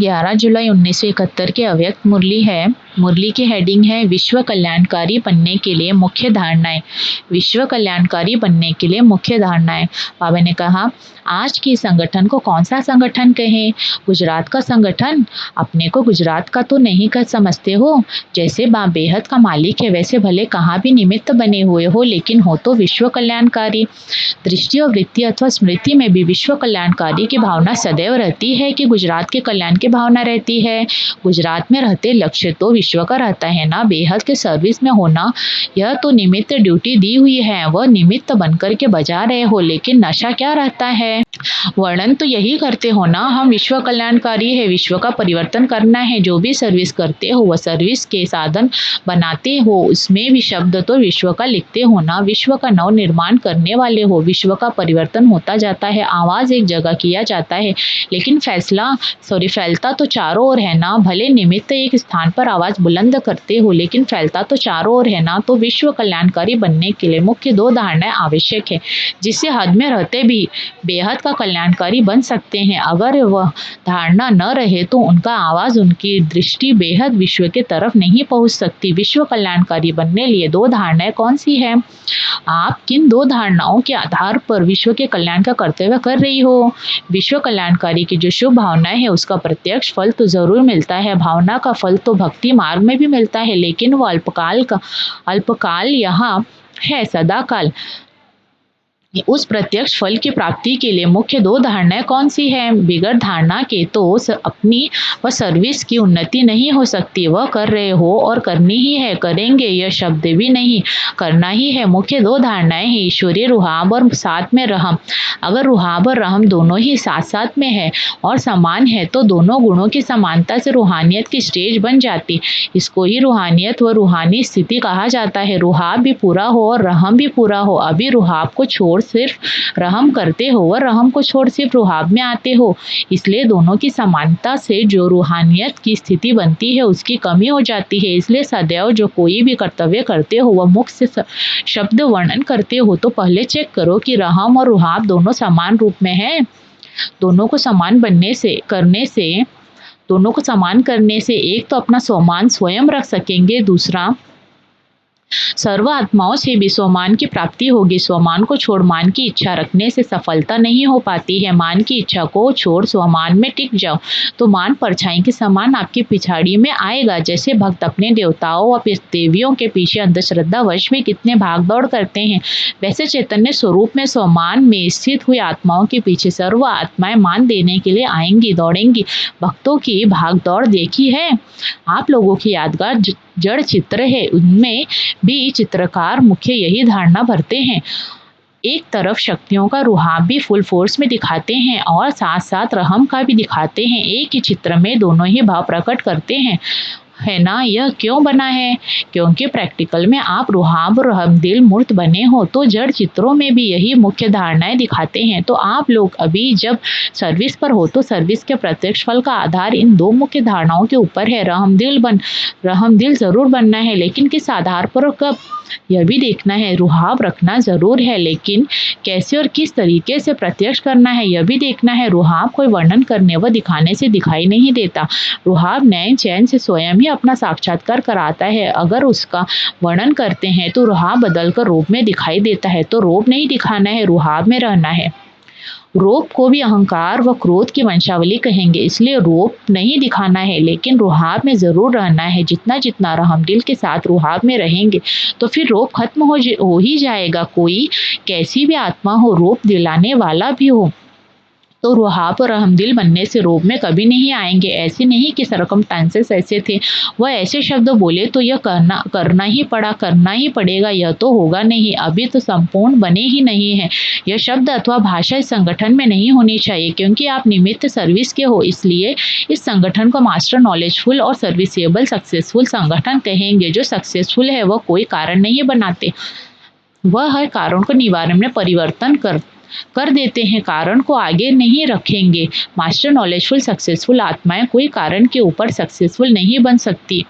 11 जुलाई 1971 की अव्यक्त मुरली है। मुरली की हेडिंग है विश्व कल्याणकारी बनने के लिए मुख्य धारणाएं। विश्व कल्याणकारी बनने के लिए मुख्य धारणाएं। बाबा ने कहा, आज के संगठन को कौन सा संगठन कहें? गुजरात का संगठन? अपने को गुजरात का तो नहीं कर समझते हो? जैसे बाप बेहद का मालिक है वैसे भले कहाँ भी निमित्त बने हुए हो, लेकिन हो तो विश्व कल्याणकारी। दृष्टि और वृत्ति अथवा स्मृति में भी विश्व कल्याणकारी की भावना सदैव रहती है कि गुजरात के कल्याण की भावना रहती है? गुजरात में रहते लक्ष्य तो विश्व का रहता है ना, बेहद के सर्विस में होना। यह तो निमित्त ड्यूटी दी हुई है, वह निमित्त बनकर के बजा रहे हो, लेकिन नशा क्या रहता है? वर्णन तो यही करते हो ना, हम विश्व कल्याणकारी है, विश्व का परिवर्तन करना है। जो भी सर्विस करते हो वह सर्विस के साधन बनाते हो, उसमें भी शब्द तो विश्व का लिखते हो ना। विश्व का नव निर्माण करने वाले हो, विश्व का परिवर्तन होता जाता है। आवाज एक जगह किया जाता है, लेकिन फैलता तो चारों ओर है ना। भले निमित्त एक स्थान पर आवाज बुलंद करते हो, लेकिन फैलता तो चारों ओर है ना। तो विश्व कल्याणकारी बनने के लिए मुख्य 2 धारणाएं आवश्यक है, जिससे हद में रहते भी बेहद का कल्याणकारी बन सकते हैं। अगर वह धारणा न रहे तो उनका आवाज, उनकी दृष्टि बेहद विश्व के तरफ नहीं पहुंच सकती। विश्व कल्याणकारी बनने लिए 2 धारणाएं कौन सी है? आप किन 2 धारणाओं के आधार पर विश्व के कल्याण का कर्तव्य कर रही हो? विश्व कल्याणकारी की जो शुभ भावनाएं है उसका प्रत्यक्ष फल तो जरूर मिलता है। भावना का फल तो भक्ति मार्ग में भी मिलता है, लेकिन वो अल्पकाल यहाँ है, सदाकाल। उस प्रत्यक्ष फल की प्राप्ति के लिए मुख्य 2 धारणाएं कौन सी है? बिगड़ धारणा के तो अपनी व सर्विस की उन्नति नहीं हो सकती। वह कर रहे हो और करनी ही है, करेंगे यह शब्द भी नहीं, करना ही है। मुख्य 2 धारणाएं हैं ईश्वरीय रुहाब और साथ में रहम। अगर रुहाब और रहम दोनों ही साथ साथ में है और समान है तो दोनों गुणों की समानता से रूहानियत की स्टेज बन जाती। इसको ही रूहानियत व रूहानी स्थिति कहा जाता है। रुहाब भी पूरा हो और रहम भी पूरा हो। अभी रुहाब को छोड़ सिर्फ रहम करते हो और रहम को छोड़ सिर्फ रुहाब में आते हो, इसलिए दोनों की समानता से जो रूहानियत की स्थिति बनती है उसकी कमी हो जाती है। इसलिए सदैव जो कोई भी कर्तव्य करते हो वह मुख से शब्द वर्णन करते हो तो पहले चेक करो कि रहम और रुहाब दोनों समान रूप में है। दोनों को समान करने से एक तो अपना स्वमान स्वयं रख सकेंगे, दूसरा सर्व आत्माओं से भी स्वमान की प्राप्ति होगी। स्वमान को छोड़ मान की इच्छा रखने से सफलता नहीं हो पाती है। मान की इच्छा को छोड़ स्वमान में टिक जाओ तो मान परछाई के समान आपकी पिछाड़ी में आएगा। जैसे भक्त अपने देवताओं व देवियों के पीछे अंधश्रद्धा वश में कितने भाग दौड़ करते हैं, वैसे चैतन्य स्वरूप में स्वमान में स्थित हुई आत्माओं के पीछे सर्व आत्माएं मान देने के लिए आएंगी, दौड़ेंगी। भक्तों की भाग दौड़ देखी है? आप लोगों की यादगार जड़ चित्र है, उनमें भी चित्रकार मुख्य यही धारणा भरते हैं। एक तरफ शक्तियों का रुहाब भी फुल फोर्स में दिखाते हैं और साथ साथ रहम का भी दिखाते हैं। एक ही चित्र में दोनों ही भाव प्रकट करते हैं, है ना। यह क्यों बना है? क्योंकि प्रैक्टिकल में आप रुहाब और रहम दिल मूर्त बने हो, तो जड़ चित्रों में भी यही मुख्य धारणाएं दिखाते हैं। तो आप लोग अभी जब सर्विस पर हो तो सर्विस के प्रत्यक्ष फल का आधार इन 2 मुख्य धारणाओं के ऊपर है। रहम दिल जरूर बनना है, लेकिन किस आधार पर और कब, यह भी देखना है। रुहाब रखना जरूर है, लेकिन कैसे और किस तरीके से प्रत्यक्ष करना है यह भी देखना है। रुहाब कोई वर्णन करने व दिखाने से दिखाई नहीं देता। रुहाब नए चैन से स्वयं ही अपना साक्षात्कार कराता है। अगर उसका वर्णन करते हैं तो रुहाब बदलकर रूप में दिखाई देता है। तो रूप नहीं दिखाना है, रुहाब में रहना है। रोप को भी अहंकार व क्रोध की वंशावली कहेंगे, इसलिए रोप नहीं दिखाना है, लेकिन रुहाब में जरूर रहना है। जितना जितना रहम दिल के साथ रुहाब में रहेंगे तो फिर रोप खत्म हो ही जाएगा। कोई कैसी भी आत्मा हो, रोप दिलाने वाला भी हो, तो रुहाब और रहमदिल बनने से रोग में कभी नहीं आएंगे। ऐसे नहीं कि सरकमस्टांसेस ऐसे थे, वह ऐसे शब्द बोले तो यह करना ही पड़ेगा, यह तो होगा नहीं। अभी तो संपूर्ण बने ही नहीं है। यह शब्द अथवा भाषा इस संगठन में नहीं होनी चाहिए, क्योंकि आप निमित्त सर्विस के हो। इसलिए इस संगठन को मास्टर नॉलेजफुल और सर्विसेबल सक्सेसफुल संगठन कहेंगे। जो सक्सेसफुल है वह कोई कारण नहीं बनाते, वह हर कारण को निवारण में परिवर्तन कर देते हैं, कारण को आगे नहीं रखेंगे। मास्टर नॉलेजफुल सक्सेसफुल आत्माएं कोई कारण के ऊपर सक्सेसफुल नहीं बन सकती।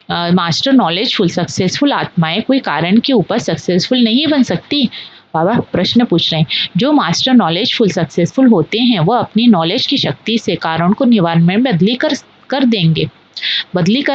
मास्टर नॉलेजफुल सक्सेसफुल आत्माएं कोई कारण के ऊपर सक्सेसफुल नहीं बन सकती। बाबा प्रश्न पूछ रहे हैं, जो मास्टर नॉलेजफुल सक्सेसफुल होते हैं वह अपनी नॉलेज की शक्ति से कारण को निवारण में बदली कर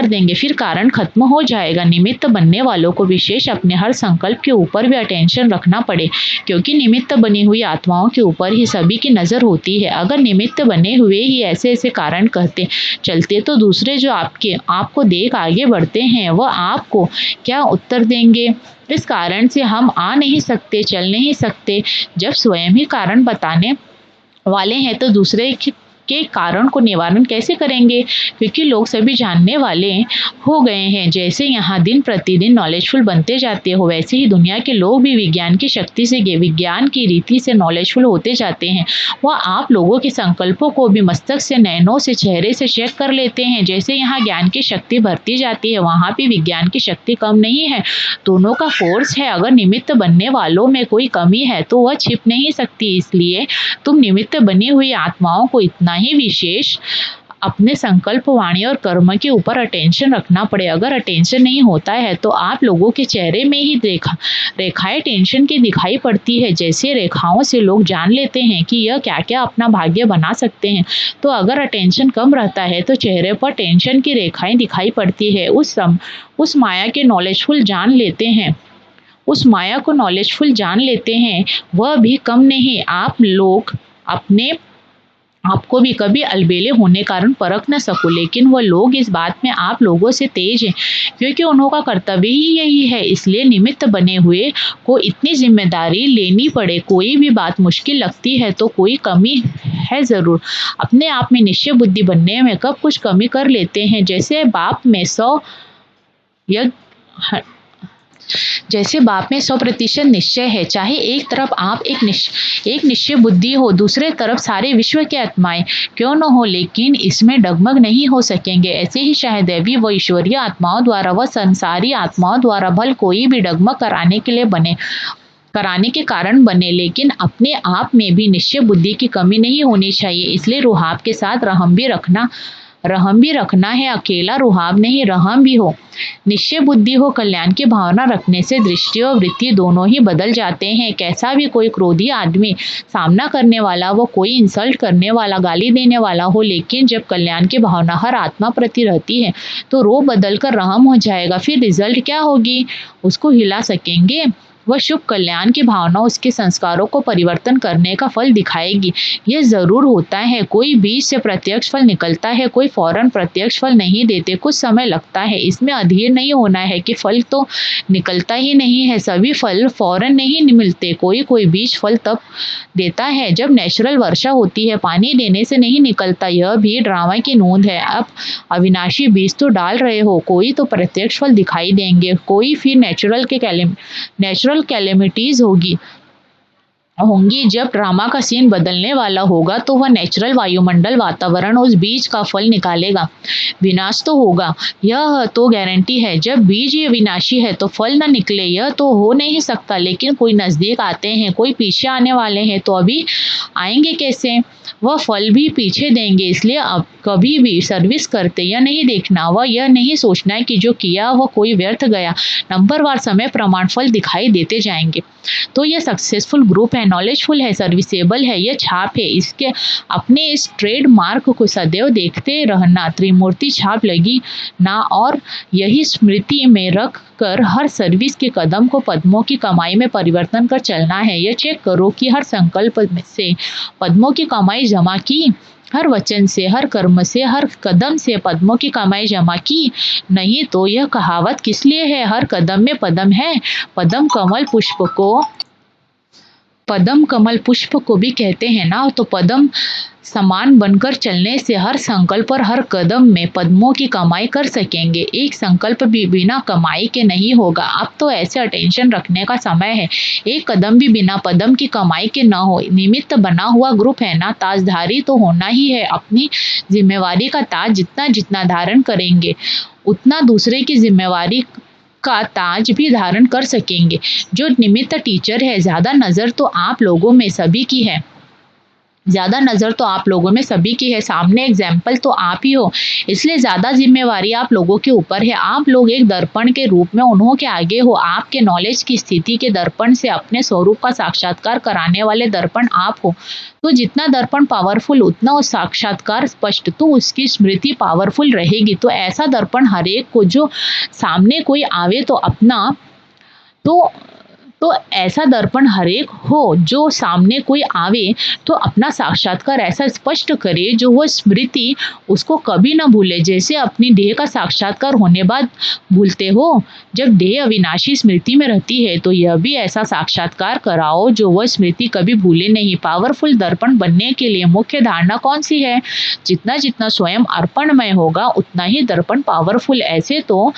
देंगे, फिर कारण खत्म हो जाएगा। निमित्त बनने वालों को विशेष अपने हर संकल्प के ऊपर भी अटेंशन रखना पड़े, क्योंकि निमित्त बनी हुई आत्माओं के ऊपर ही सभी की नजर होती है। अगर निमित्त बने हुए ही ऐसे ऐसे कारण कहते चलते तो दूसरे जो आपको देख आगे बढ़ते हैं वह आपको क्या उत्तर देंगे? इस कारण से हम आ नहीं सकते, चल नहीं सकते। जब स्वयं ही कारण बताने वाले हैं तो दूसरे के कारण को निवारण कैसे करेंगे? क्योंकि लोग सभी जानने वाले हो गए हैं। जैसे यहाँ दिन प्रतिदिन नॉलेजफुल बनते जाते हो, वैसे ही दुनिया के लोग भी विज्ञान की शक्ति से, विज्ञान की रीति से नॉलेजफुल होते जाते हैं। वह आप लोगों के संकल्पों को भी मस्तक से, नैनों से, चेहरे से चेक कर लेते हैं। जैसे यहाँ ज्ञान की शक्ति बढ़ती जाती है, वहाँ भी विज्ञान की शक्ति कम नहीं है, दोनों का फोर्स है। अगर निमित्त बनने वालों में कोई कमी है तो वह छिप नहीं सकती। इसलिए तुम निमित्त बनी हुई आत्माओं को इतना ही विशेष अपने संकल्प, वाणी और कर्म के ऊपर अटेंशन रखना पड़े। अगर अटेंशन नहीं होता है तो आप लोगों के चेहरे में ही रेखाएं टेंशन की दिखाई पड़ती है। जैसे रेखाओं से लोग जान लेते हैं कि यह क्या क्या अपना भाग्य बना सकते हैं। तो अगर अटेंशन कम रहता है तो चेहरे पर टेंशन की रेखाएं दिखाई पड़ती है। उस माया के नॉलेजफुल जान लेते हैं, उस माया को नॉलेजफुल जान लेते हैं, वह भी कम नहीं। आप लोग अपने आपको भी कभी अलबेले होने कारण परख न सको, लेकिन वह लोग इस बात में आप लोगों से तेज हैं, क्योंकि उन्हों का कर्तव्य ही यही है। इसलिए निमित्त बने हुए को इतनी जिम्मेदारी लेनी पड़े। कोई भी बात मुश्किल लगती है तो कोई कमी है जरूर। अपने आप में निश्चय बुद्धि बनने में कब कुछ कमी कर लेते हैं। जैसे बाप में 100% निश्चय है, चाहे एक तरफ आप एक निश्चय बुद्धि हो, दूसरे तरफ सारे विश्व के आत्माएं क्यों न हो, लेकिन इसमें डगमग नहीं हो सकेंगे। ऐसे ही चाहे दैवी व ईश्वरीय आत्माओं द्वारा व संसारी आत्माओं द्वारा भल कोई भी डगमग कराने के कारण बने, लेकिन अपने आप में भी निश्चय बुद्धि की कमी नहीं होनी चाहिए। इसलिए रुहाब के साथ रहम भी रखना है। अकेला रुहाब नहीं, रहम भी हो, निश्चय बुद्धि हो। कल्याण की भावना रखने से दृष्टि और वृत्ति दोनों ही बदल जाते हैं। कैसा भी कोई क्रोधी आदमी सामना करने वाला, वो कोई इंसल्ट करने वाला, गाली देने वाला हो, लेकिन जब कल्याण की भावना हर आत्मा प्रति रहती है तो रो बदल कर रहम हो जाएगा। फिर रिजल्ट क्या होगी? उसको हिला सकेंगे। वह शुभ कल्याण की भावना उसके संस्कारों को परिवर्तन करने का फल दिखाएगी। यह जरूर होता है, कोई बीज से प्रत्यक्ष फल निकलता है, कोई फौरन प्रत्यक्ष फल नहीं देते, कुछ समय लगता है। इसमें अधीर नहीं होना है कि फल तो निकलता ही नहीं है, सभी फल फौरन नहीं मिलते। कोई बीज फल तब देता है जब नेचुरल वर्षा होती है, पानी देने से नहीं निकलता। यह भी ड्रामा की नोंद है। अब अविनाशी बीज तो डाल रहे हो, कोई तो प्रत्यक्ष फल दिखाई देंगे, कोई फिर नेचुरल कैलेमिटीज होंगी। जब ड्रामा का सीन बदलने वाला होगा तो वह नेचुरल वायुमंडल, वातावरण उस बीज का फल निकालेगा। विनाश तो होगा, यह तो गारंटी है। जब बीज ये विनाशी है तो फल न निकले, यह तो हो नहीं सकता। लेकिन कोई नजदीक आते हैं, कोई पीछे आने वाले हैं, तो अभी आएंगे कैसे? वह फल भी पीछे देंगे। इसलिए अब कभी भी सर्विस करते यह नहीं देखना, वह यह नहीं सोचना है कि जो किया वह कोई व्यर्थ गया। नंबरवार समय प्रमाण फल दिखाई देते जाएंगे। तो यह सक्सेसफुल ग्रुप है, नॉलेजफुल है, सर्विसेबल है, यह छाप है। इसके अपने इस ट्रेडमार्क को सदैव देखते रहना, त्रिमूर्ति छाप लगी ना, और यही स्मृति में रख कर हर सर्विस के कदम को पद्मों की कमाई में परिवर्तन कर चलना है। यह चेक करो कि हर संकल्प से पद्मों की कमाई जमा की, हर वचन से, हर कर्म से, हर कदम से पद्मों की कमाई जमा की। नहीं तो यह कहावत किस लिए है? हर कदम में पद्म है। पद्म कमल पुष्प को भी कहते हैं ना, तो पद्म समान बनकर चलने से हर संकल्प और हर कदम में पद्मों की कमाई कर सकेंगे। एक संकल्प भी बिना कमाई के नहीं होगा। अब तो ऐसे अटेंशन रखने का समय है, एक कदम भी बिना पद्म की कमाई के न हो। निमित्त बना हुआ ग्रुप है ना, ताजधारी तो होना ही है। अपनी जिम्मेवारी का ताज जितना जितना धारण करेंगे, उतना दूसरे की जिम्मेवारी का ताज भी धारण कर सकेंगे। जो निमित्त टीचर है, ज्यादा नजर तो आप लोगों में सभी की है। ज़्यादा नज़र तो आप लोगों में सभी की है, सामने एग्जाम्पल तो आप ही हो, इसलिए ज़्यादा जिम्मेवारी आप लोगों के ऊपर है। आप लोग एक दर्पण के रूप में उन्हों के आगे हो। आपके नॉलेज की स्थिति के दर्पण से अपने स्वरूप का साक्षात्कार कराने वाले दर्पण आप हो। तो जितना दर्पण पावरफुल उतना उस साक्षात्कार स्पष्ट, तो उसकी स्मृति पावरफुल रहेगी। तो ऐसा दर्पण हर एक को, जो सामने कोई आवे तो अपना, तो ऐसा दर्पण हरेक हो जो सामने कोई आवे तो अपना साक्षात्कार ऐसा स्पष्ट करे जो वो स्मृति उसको कभी ना भूले। जैसे अपनी देह का साक्षात्कार होने बाद भूलते हो, जब देह अविनाशी स्मृति में रहती है, तो यह भी ऐसा साक्षात्कार कराओ जो वह स्मृति कभी भूले नहीं। पावरफुल दर्पण बनने के लिए मुख्य धारणा कौन सी है? जितना जितना स्वयं अर्पणमय होगा उतना ही दर्पण पावरफुल। ऐसे तो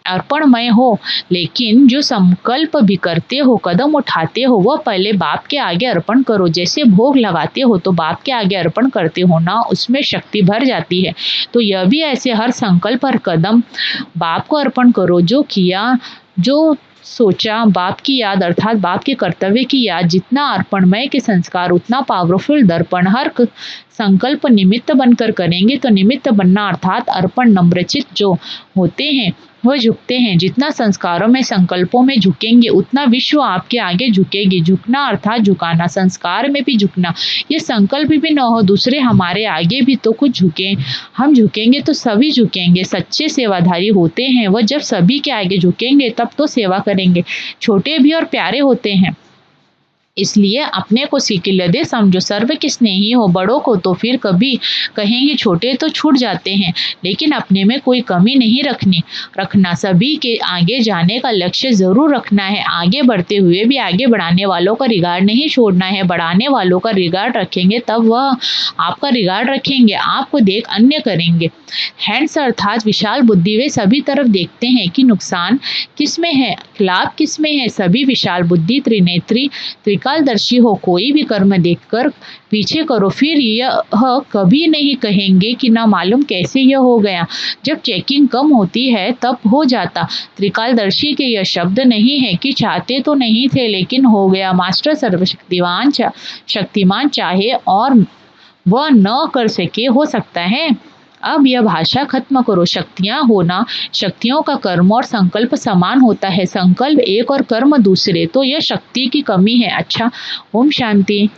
अर्पणमय हो, लेकिन जो संकल्प भी करते हो, कदम उठाते हो, वह पहले बाप के आगे अर्पण करो। जैसे भोग लगाते हो तो बाप के आगे अर्पण करते हो ना, उसमें शक्ति भर जाती है। तो यह भी ऐसे हर संकल्प, हर कदम बाप को अर्पण करो। जो किया, जो सोचा, बाप की याद अर्थात बाप के कर्तव्य की याद, जितना अर्पणमय के संस्कार उतना पावरफुल दर्पण। हर संकल्प निमित्त बनकर करेंगे तो निमित्त बनना अर्थात अर्पण नम्रचित जो होते हैं वह झुकते हैं। जितना संस्कारों में, संकल्पों में झुकेंगे उतना विश्व आपके आगे झुकेगी। झुकना अर्थात झुकाना, संस्कार में भी झुकना। ये संकल्प भी न हो दूसरे हमारे आगे भी तो कुछ झुके। हम झुकेंगे तो सभी झुकेंगे। सच्चे सेवाधारी होते हैं वह जब सभी के आगे झुकेंगे तब तो सेवा करेंगे। छोटे भी और प्यारे होते हैं, इसलिए अपने को सिकिलदे समझो, सर्व के स्नेही हो। बड़ों को तो फिर कभी कहेंगे छोटे तो छूट जाते हैं, लेकिन अपने में कोई कमी नहीं रखना। सभी के आगे जाने का लक्ष्य जरूर रखना है। आगे बढ़ते हुए भी आगे बढ़ाने वालों का रिगार्ड नहीं छोड़ना है। बढ़ाने वालों का रिगार्ड रखेंगे तब वह आपका रिगार्ड रखेंगे, आपको देख अन्य करेंगे। हैंड्स अर्थात विशाल बुद्धि, वे सभी तरफ देखते हैं कि नुकसान किसमें है, लाभ किसमें है। सभी विशाल बुद्धि, त्रिनेत्री, त्रिकालदर्शी हो। कोई भी कर्म देखकर पीछे करो, फिर यह कभी नहीं कहेंगे कि ना मालूम कैसे यह हो गया। जब चेकिंग कम होती है तब हो जाता। त्रिकालदर्शी के यह शब्द नहीं है कि चाहते तो नहीं थे लेकिन हो गया। मास्टर सर्वशक्तिवान शक्तिमान चाहे और वह न कर सके, हो सकता है। अब यह भाषा खत्म करो। शक्तियां होना, शक्तियों का कर्म और संकल्प समान होता है। संकल्प एक और कर्म दूसरे, तो यह शक्ति की कमी है। अच्छा, ओम शांति।